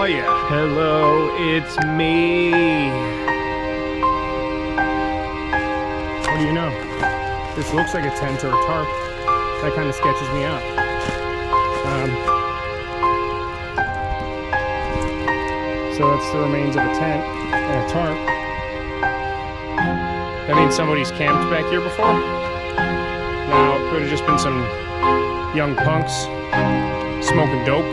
yeah. Hello, it's me. What do you know? This looks like a tent or a tarp. That kind of sketches me out. So that's the remains of a tent and a tarp. That means somebody's camped back here before. Now, it could have just been some young punks smoking dope.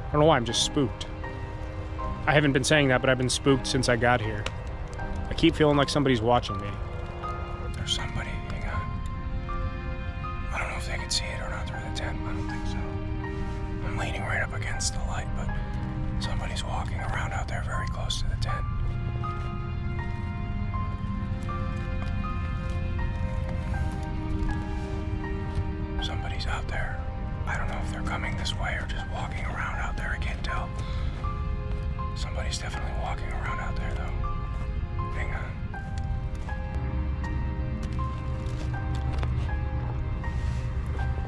I don't know why, I'm just spooked. I haven't been saying that, but I've been spooked since I got here. I keep feeling like somebody's watching me. There's somebody, hang on. I don't know if they can see it or not through the tent. I don't think so. I'm leaning right up against the light, but somebody's walking around out there very close to the tent. Somebody's out there. I don't know if they're coming this way or just walking around out there. I can't tell. Somebody's definitely walking around out there, though. Hang on.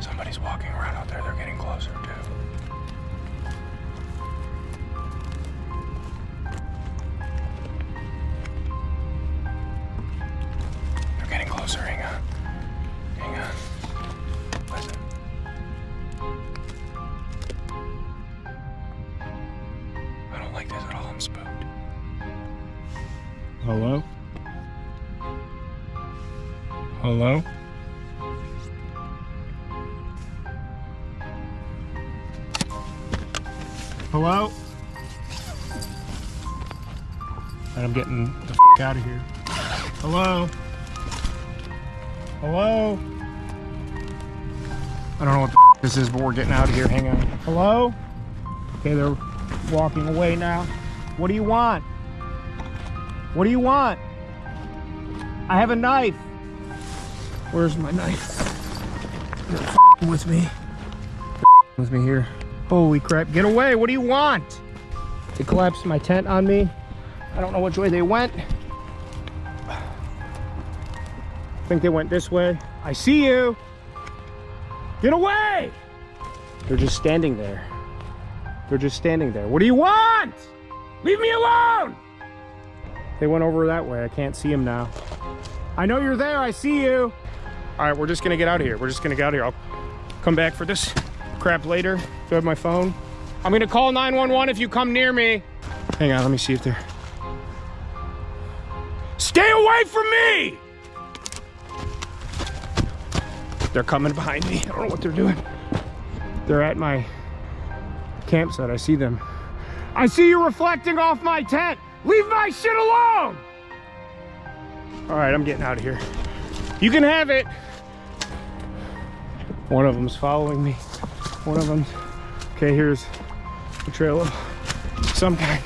Somebody's walking around out there. They're getting closer, too. They're getting closer. Hang on. Hang on. Listen. I don't like this at all. I'm spooked. Hello? Hello? Hello? And I'm getting the f*** out of here. Hello? Hello? I don't know what the f*** this is, but we're getting out of here. Hang on. Hello? Okay, they're walking away now. What do you want? What do you want? I have a knife. Where's my knife? They're f***ing with me. They're with me here. Holy crap, get away, what do you want? They collapsed my tent on me. I don't know which way they went. I think they went this way. I see you. Get away! They're just standing there. They're just standing there. What do you want? Leave me alone! They went over that way. I can't see them now. I know you're there. I see you. All right, we're just gonna get out of here. We're just gonna get out of here. I'll come back for this crap later. Do I have my phone? I'm gonna call 911 if you come near me. Hang on, let me see if they're... Stay away from me! They're coming behind me. I don't know what they're doing. They're at my campsite. I see them. I see you reflecting off my tent. Leave my shit alone! All right, I'm getting out of here. You can have it. One of them's following me. One of them. Okay, here's a trail of some kind.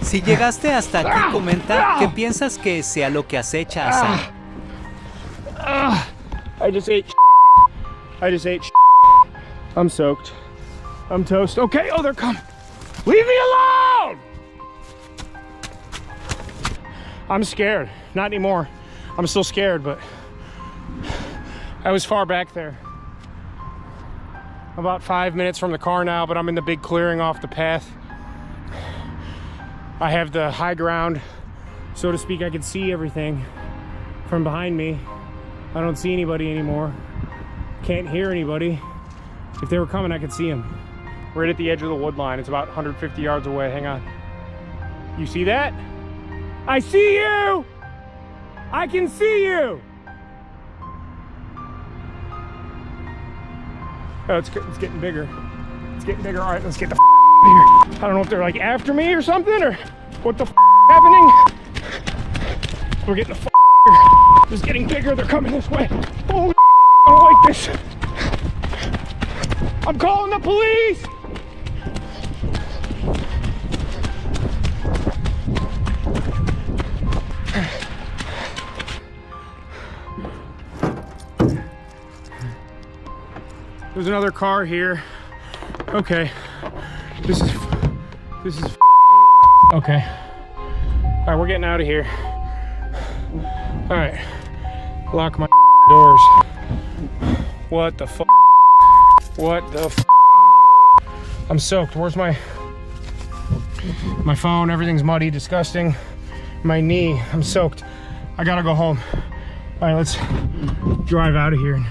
Si llegaste hasta aquí, comenta qué piensas que sea lo que acecha a Sam. I just ate I just ate I'm soaked. I'm toast. Okay, oh, they're coming. Leave me alone! I'm scared. Not anymore. I'm still scared, but I was far back there. About 5 minutes from the car now, but I'm in the big clearing off the path. I have the high ground, so to speak. I can see everything from behind me. I don't see anybody anymore. Can't hear anybody. If they were coming, I could see them. Right at the edge of the wood line. It's about 150 yards away. Hang on. You see that? I see you! I can see you! Oh, it's getting bigger. It's getting bigger. All right, let's get the out of here. I don't know if they're like after me or something, or what the happening. We're getting the here. It's getting bigger. They're coming this way. Holy I don't like this. I'm calling the police. There's another car here. Okay. This is okay. All right, we're getting out of here. All right. lock my doors. What the f? What the f? I'm soaked. Where's my phone? Everything's muddy, disgusting. My knee, I'm soaked. I gotta go home. All right, let's drive out of here.